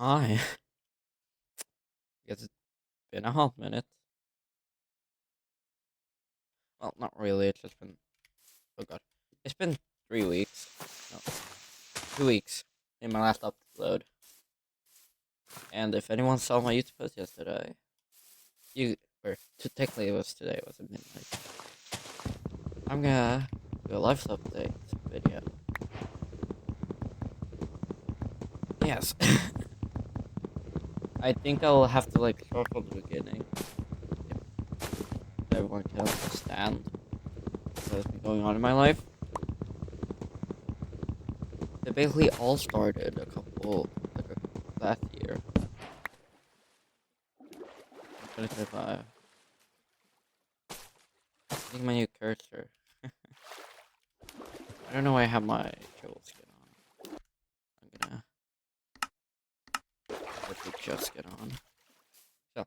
Hi. Guess it's been a hot minute. Well, not really. It's just been. Oh god. It's been 3 weeks. No, 2 weeks in my last upload. And if anyone saw my YouTube post yesterday, you. Technically, it was today. It was at midnight. I'm gonna do a life update video. Yes. I think I'll have to, like, start from the beginning. If everyone can understand what's been going on in my life. They basically all started last year. 2025. I think my new cursor. I don't know why I have my troll skin on. I'm gonna put the just skin on. So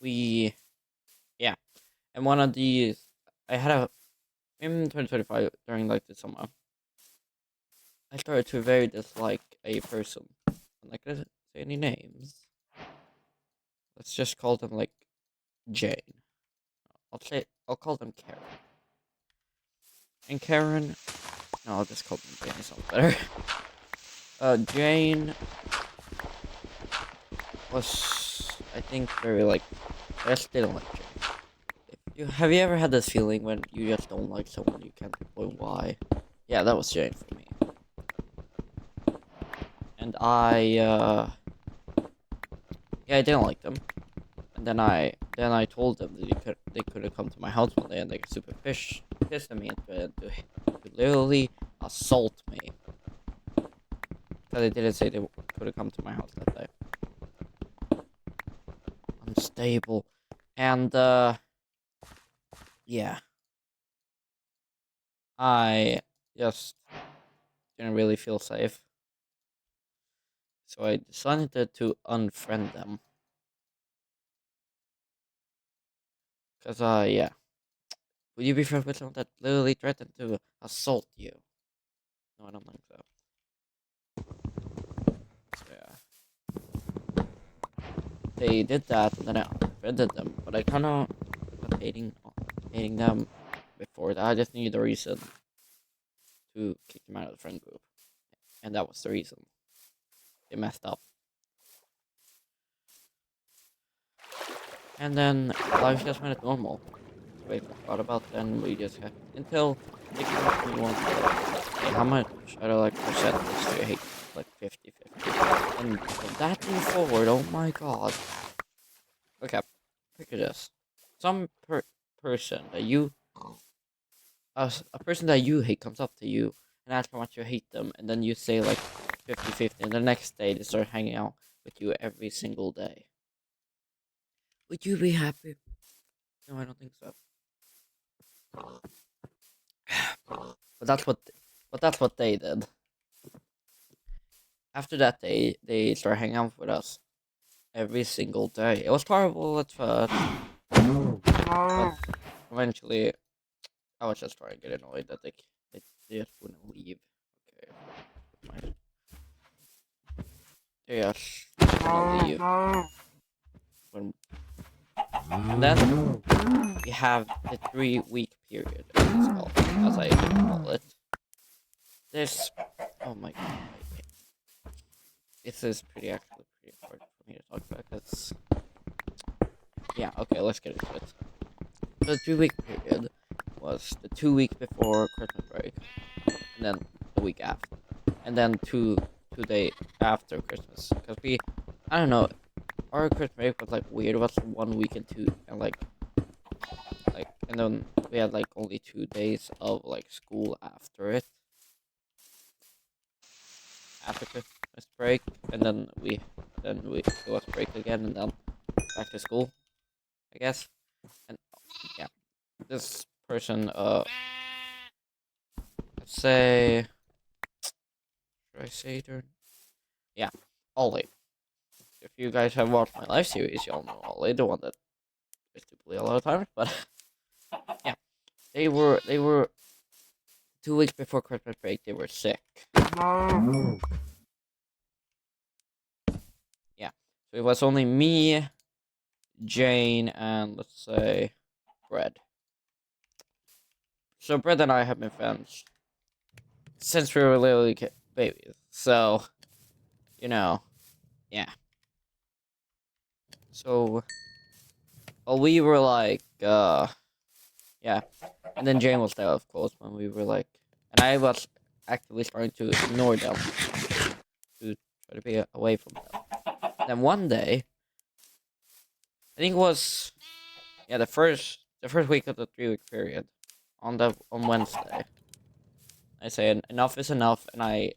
yeah. And one of these I had a in 2025 during like the summer. I started to very dislike a person. I'm not gonna say any names. Let's just call them like Jane. I'll call them Karen. And Karen, no, I'll just call them Jane. It sounds better. Jane was, I think, very like. I just didn't like Jane. Have you ever had this feeling when you just don't like someone, you can't pinpoint why? Yeah, that was Jane for me. And yeah, I didn't like them. And then I told them that they couldn't come to my house one day, and they got super pissed at me and threatened to literally assault me. Because they didn't say they couldn't come to my house that day. Unstable. And yeah. I just didn't really feel safe. So I decided to unfriend them. Because, yeah. Would you be friends with someone that literally threatened to assault you? No, I don't think so. So, yeah. They did that, and then I unfriended them. But I kind of was hating them before that. I just needed a reason to kick them out of the friend group. And that was the reason. They messed up. And then life just went normal. So I forgot about then we just had until they came up to me once hey, how much out of like percentage do you hate like 50-50? And from that day forward, oh my god. Okay, picture this. Some person that you a person that you hate comes up to you and asks how much you hate them, and then you say like 50-50, and the next day they start hanging out with you every single day. Would you be happy? No, I don't think so. But that's what they did. After that, they started hanging out with us every single day. It was horrible at first, but eventually, I was just starting to get annoyed that they just wouldn't leave. Okay, they just wouldn't leave. When, and then we have the 3 week period, as I call it. This, oh my god, this is pretty hard for me to talk about because, yeah, okay, let's get into it. The 3 week period was the 2 weeks before Christmas break, and then the week after, and then two days after Christmas. Cause I don't know, our Christmas break was like weird. It was 1 week and two, and and then we had like only 2 days of like school after it, after Christmas break, and then we it was break again, and then back to school, I guess. And yeah, this person, let's say, should I say their yeah, Ollie. If you guys have watched my live series, y'all know Ollie, the one that is to play a lot of times. But yeah, they were 2 weeks before Christmas break. They were sick, So it was only me, Jane, and let's say Bread. So Bread and I have been friends since we were literally babies. So, you know, yeah. So, well, we were like, yeah. And then Jane was there, of course, when we were like, and I was actively trying to ignore them to try to be away from them. Then one day, I think it was, yeah, the first week of the 3-week period, on Wednesday, I said enough is enough, and I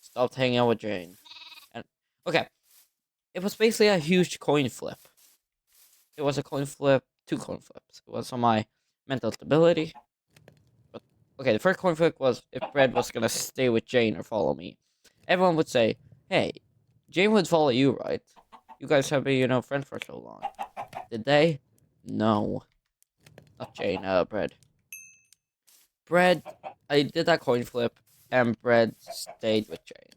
stopped hanging out with Jane. And okay, it was basically a huge coin flip. It was a coin flip, two coin flips. It was on my mental stability. But okay, the first coin flip was if Brad was gonna stay with Jane or follow me. Everyone would say, "Hey, Jane would follow you, right? You guys have been, friends for so long." Did they? No, not Jane. Brad. Brad. I did that coin flip, and Brad stayed with Jane,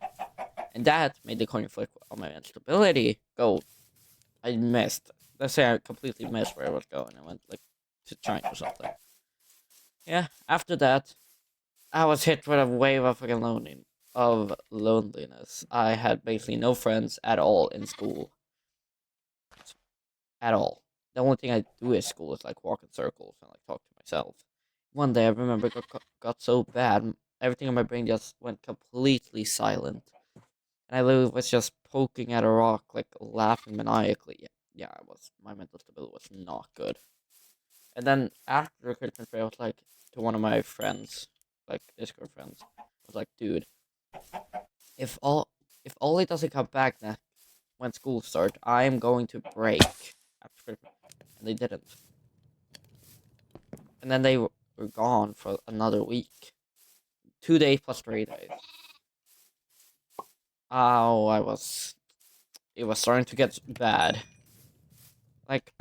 and that made the coin flip on my mental stability go. I missed. Let's say I completely missed where I was going. I went like to China or something. Yeah. After that, I was hit with a wave of fucking loneliness. I had basically no friends at all in school. At all. The only thing I do at school is like walk in circles and like talk to myself. One day I remember it got so bad, everything in my brain just went completely silent. And I literally was just poking at a rock, like laughing maniacally. Yeah, my mental stability was not good. And then after the Christmas break, I was like to one of my friends, like Discord friends, I was like, dude, if all if Ollie doesn't come back when school starts, I am going to break after Christmas. And they didn't. And then they were gone for another week. 2 days plus 3 days. Oh, it was starting to get bad. Like,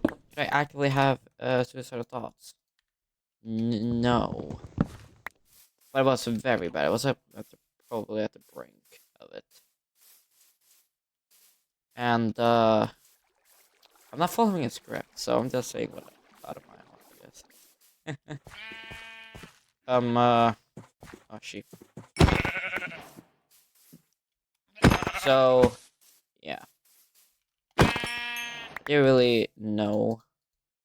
did I actively have suicidal thoughts? No. But it was very bad. I was probably at the brink of it. And, I'm not following a script, so I'm just saying what I thought of my own, I guess. Oh, sheep. So, yeah. I didn't really know.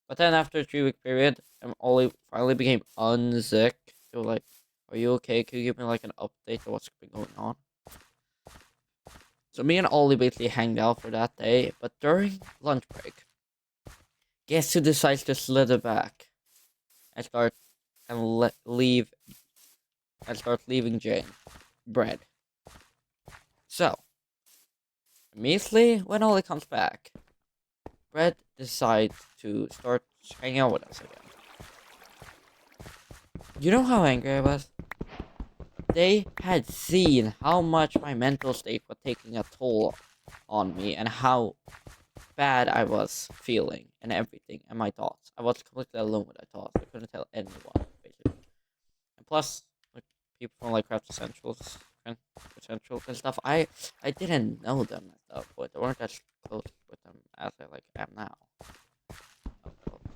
But then after a 3-week period, Ollie finally became unsick. They were like, are you okay? Can you give me like an update of what's been going on? So me and Ollie basically hanged out for that day, but during lunch break, guess who decides to slither back and leave and start leaving Jane? Bread. So, immediately when Ollie comes back, Bread decides to start hanging out with us again. You know how angry I was? They had seen how much my mental state was taking a toll on me and how bad I was feeling and everything and my thoughts. I was completely alone with my thoughts. I couldn't tell anyone, basically. And plus, like people from like Craft Essentials and stuff, I didn't know them at that point. I weren't as close with them as I like am now.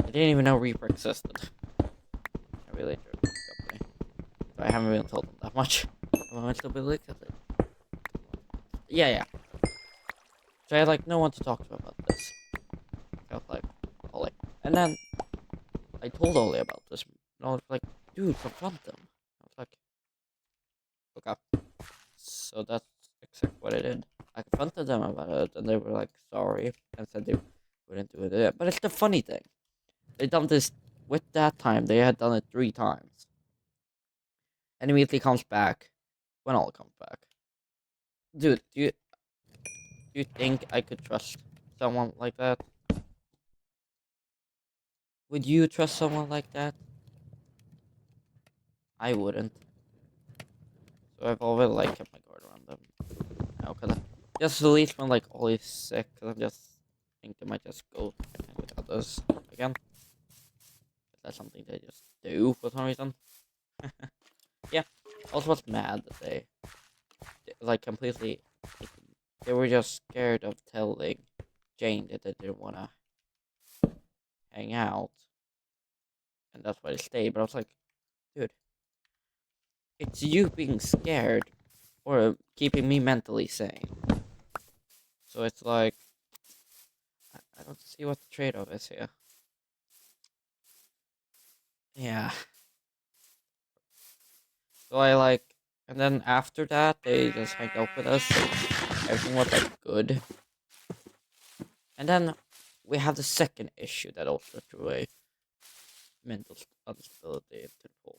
I didn't even know Reaper existed. I really enjoyed the company. But I haven't really told them that much. Am I still believe it? Yeah. So I had like no one to talk to about this. I felt like Ollie. And then I told Ollie about this. And I was like, dude, confront them. I was like, okay. So that's exactly what I did. I confronted them about it, and they were like sorry and said they wouldn't do it. But it's the funny thing. They done this with that time. They had done it 3 times. And immediately comes back when Ollie comes back. Dude, do you think I could trust someone like that? Would you trust someone like that? I wouldn't. So I've always like kept my guard around them. Now, just at least when like Ollie's sick, cause I just think they might just go hang with others again. That's something they just do for some reason. Yeah. Also was mad that they like completely they were just scared of telling Jane that they didn't want to hang out, and that's why they stayed. But I was like, dude, it's you being scared or keeping me mentally sane. So it's like, I don't see what the trade-off is here. Yeah. So I like, and then after that, they just hang out with us. Everything was like good. And then we have the second issue that also threw a mental instability into the pool.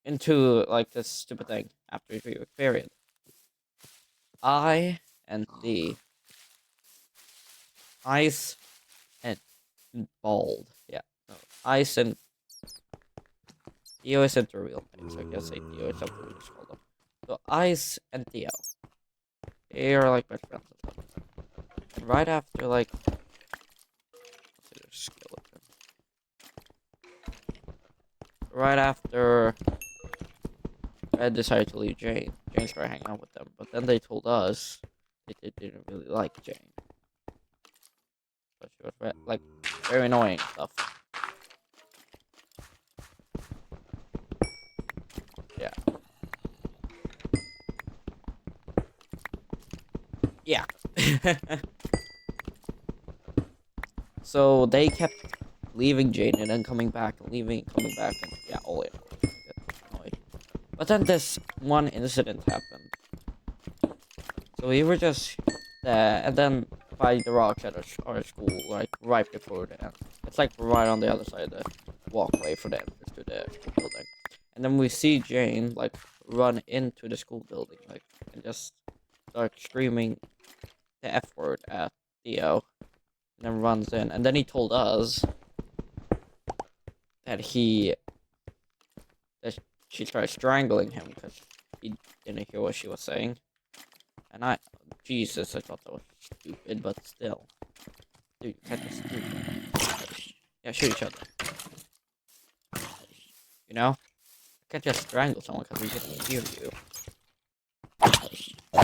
Into like this stupid thing after a 3 week period. I and the Ice and Bald. Yeah. No. Ice and Theo isn't their real names. I guess say Theo is something we just call them. So Ice and Theo. They are like best friends and stuff. And right after like skeleton. Right after Red decided to leave Jane, Jane started hanging out with them. But then they told us that they didn't really like Jane. But she was like very annoying and stuff. Yeah. Yeah. So they kept leaving Jane and then coming back and leaving and coming back and yeah, all in all. Annoyed. But then this one incident happened. So we were just there, and then by the rocks at our school, like right before the end. It's like right on the other side of the walkway for the entrance to the school building. And then we see Jane like run into the school building, like, and just start screaming the F word at Theo, and then runs in. And then he told us that she started strangling him because he didn't hear what she was saying. And Jesus, I thought that was stupid, but still. Dude, you can't just do that. Yeah, shoot each other. You know? You can't just strangle someone because we didn't hear you.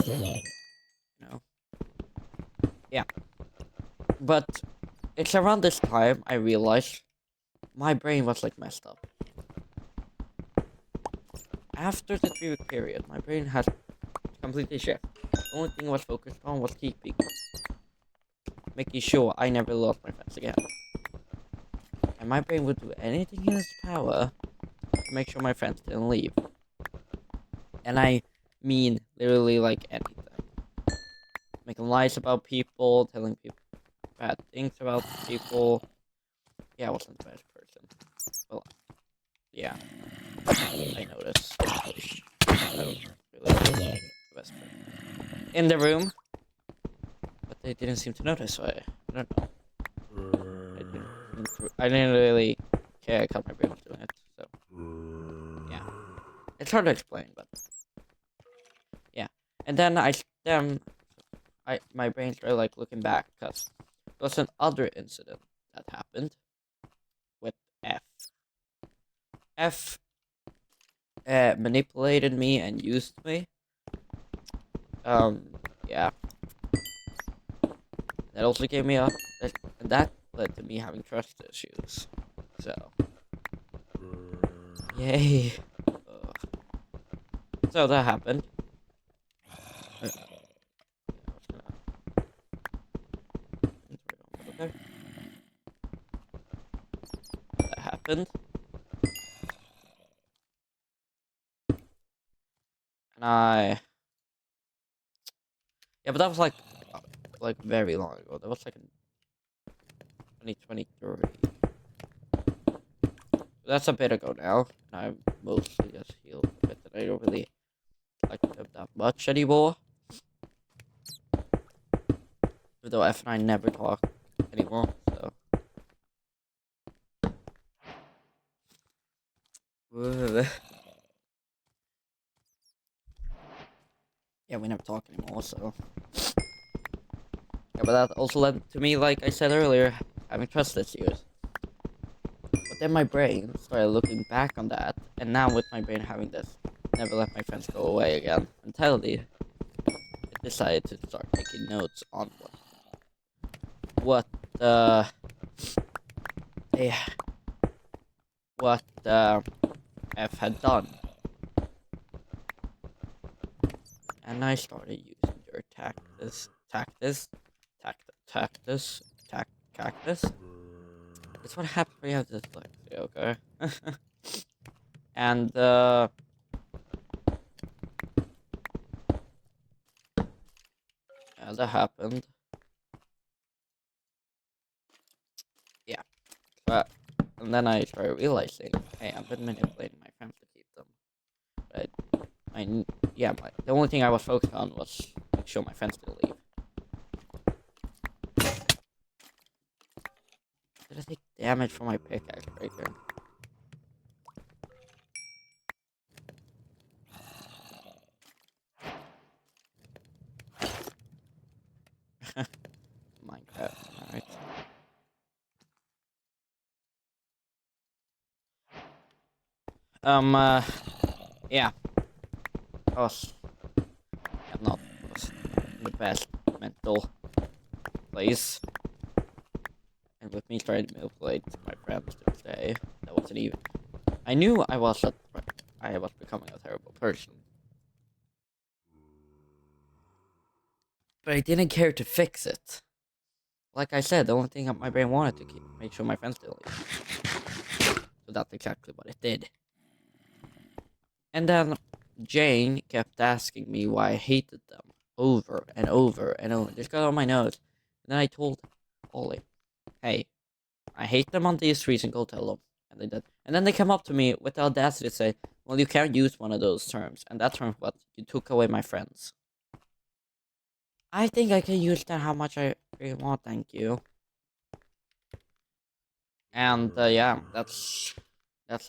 You know? Yeah. But it's around this time I realized my brain was like messed up. After the 3 week period, my brain had completely shifted. The only thing I was focused on was making sure I never lost my friends again. And my brain would do anything in its power to make sure my friends didn't leave. And I mean literally like anything. Making lies about people, telling people bad things about people. Yeah, I wasn't the best person. Well, yeah. I noticed. I was really the best person. In the room. But they didn't seem to notice, so I don't know. I didn't really care because my brain was doing it, so. Yeah. It's hard to explain, but. Yeah. And then my brain started like looking back because there was another incident that happened with F. F manipulated me and used me. Yeah. That also gave me that led to me having trust issues. So. Yay. So that happened. Okay. That happened. And yeah, but that was like very long ago. That was like in 2023. That's a bit ago now. And I'm mostly just healed a bit. And I don't really like them that much anymore. Even though F and I never talk anymore, so. Yeah, we never talk anymore, so. Yeah, but that also led to me, like I said earlier, having trust issues. But then my brain started looking back on that, and now with my brain having this never let my friends go away again mentality, it decided to start taking notes on what uh they what F had done, and I started using their cactus. That's what happens when you have dyslexia, okay? And that happened. Yeah, but and then I started realizing, hey, I've been manipulating my friends to keep them. But the only thing I was focused on was make sure my friends didn't leave. Did I take damage from my pickaxe right there? Minecraft, alright. Yeah. I'm not was in the best mental place. And with me trying to manipulate my friends to stay, that wasn't even. I knew I was becoming a terrible person. But I didn't care to fix it. Like I said, the only thing my brain wanted to make sure my friends didn't leave. So that's exactly what it did. And then Jane kept asking me why I hated them over and over and over. Just got on my nose. And then I told Ollie, hey, I hate them on these reasons, go tell them. And they did. And then they come up to me with the audacity to say, well, you can't use one of those terms. And that term, what? You took away my friends. I think I can use that how much I really want, thank you. And yeah, that's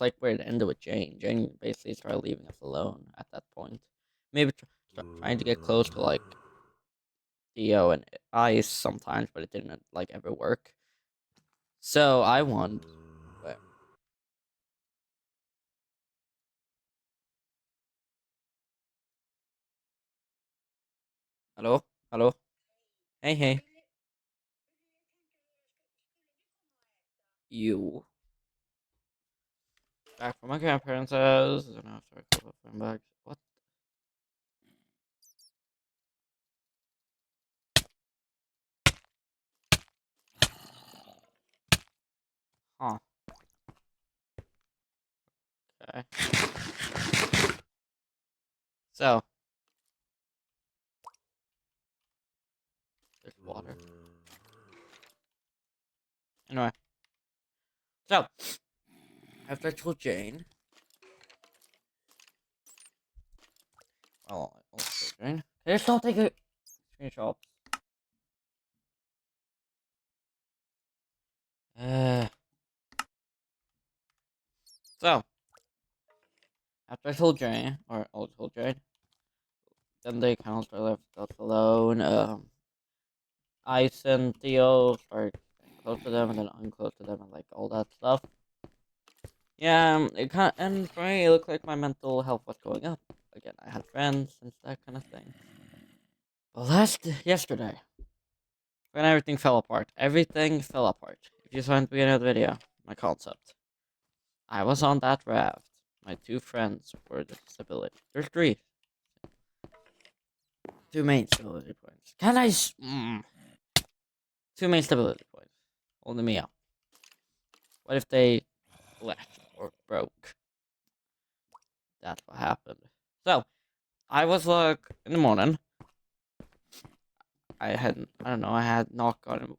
like where it ended with Jane. Jane basically started leaving us alone at that point. Maybe trying to get close to like Theo and Ice sometimes, but it didn't like ever work. So I won. But hello, hello, hey, hey, you. Back from my grandparents' house, and after a couple of friend bags. What? Huh. Okay. So there's water. Anyway, so after I told Jane, well, I also told Jane, can you stop taking screenshots? Uh. So after I told Jane, or I told Jane, then they kind of started left us alone. Ice and Theo started getting close to them and then unclose to them and like all that stuff. Yeah, it kind of, and for me, it looked like my mental health was going up. Again, I had friends and that kind of thing. Well, yesterday, when everything fell apart, everything fell apart. If you saw in the beginning of the video, my concept, I was on that raft. My two friends were the stability. There's three. Two main stability points. Two main stability points. Holding me up. What if they left or broke? That's what happened. So, I was like, in the morning, I don't know, I had not gotten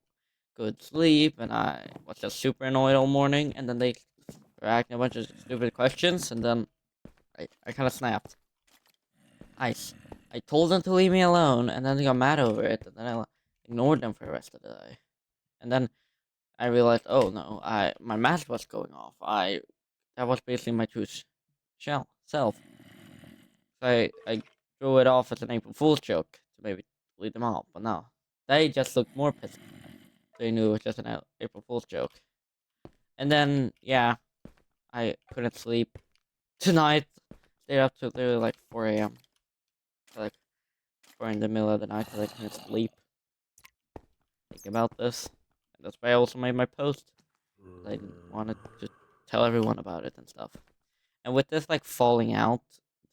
good sleep, and I was just super annoyed all morning, and then they were asking a bunch of stupid questions, and then I kind of snapped. I, I told them to leave me alone, and then they got mad over it, and then I ignored them for the rest of the day. And then I realized, oh no, my mask was going off. That was basically my true self. So I threw it off as an April Fool's joke to maybe lead them off, but no. They just looked more pissed. They knew it was just an April Fool's joke. And then, yeah, I couldn't sleep tonight. Stayed up till literally like 4 a.m. Like, for in the middle of the night that I couldn't sleep thinking about this. And that's why I also made my post. I wanted to tell everyone about it and stuff. And with this like falling out,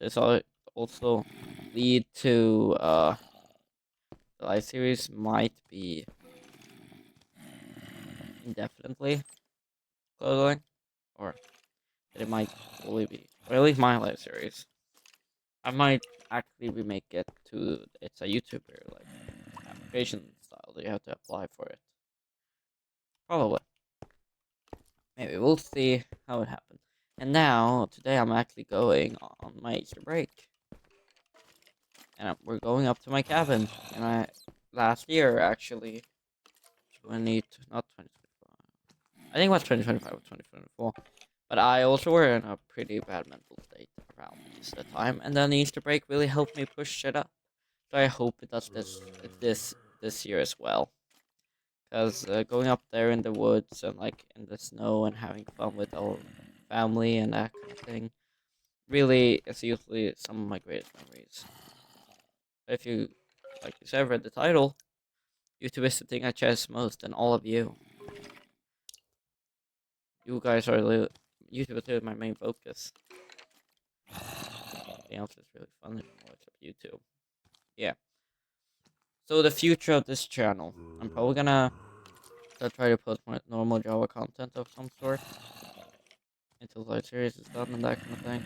this also lead to the live series might be indefinitely closing, or that it might fully be, or at least my live series. I might actually remake it to it's a YouTuber like application style that you have to apply for it. Probably. Maybe we'll see how it happens. And now today I'm actually going on my Easter break, and we're going up to my cabin. And I last year actually 20 not 2025. I think it was 2025 or 2024. But I also were in a pretty bad mental state around Easter time, and then the Easter break really helped me push it up. So I hope it does this year as well. Because going up there in the woods and like in the snow and having fun with our family and that kind of thing really is usually some of my greatest memories. If you, like you said, read the title, YouTube is the thing I cherish most, and all of you. You guys are YouTube is my main focus. Everything else is really fun anymore except YouTube. Yeah. So the future of this channel, I'm probably gonna try to post more normal Java content of some sort until the series is done and that kind of thing.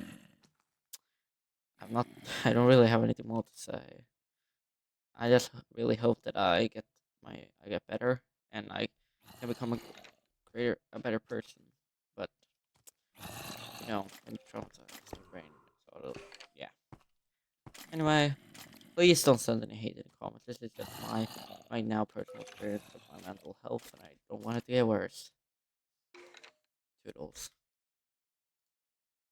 I'm not. I don't really have anything more to say. I just really hope that I get better and I can become a better person. But when traumatized, the brain sort of, yeah. Anyway, please don't send any hate in the comments. This is just my now personal experience with my mental health, and I don't want it to get worse. Toodles.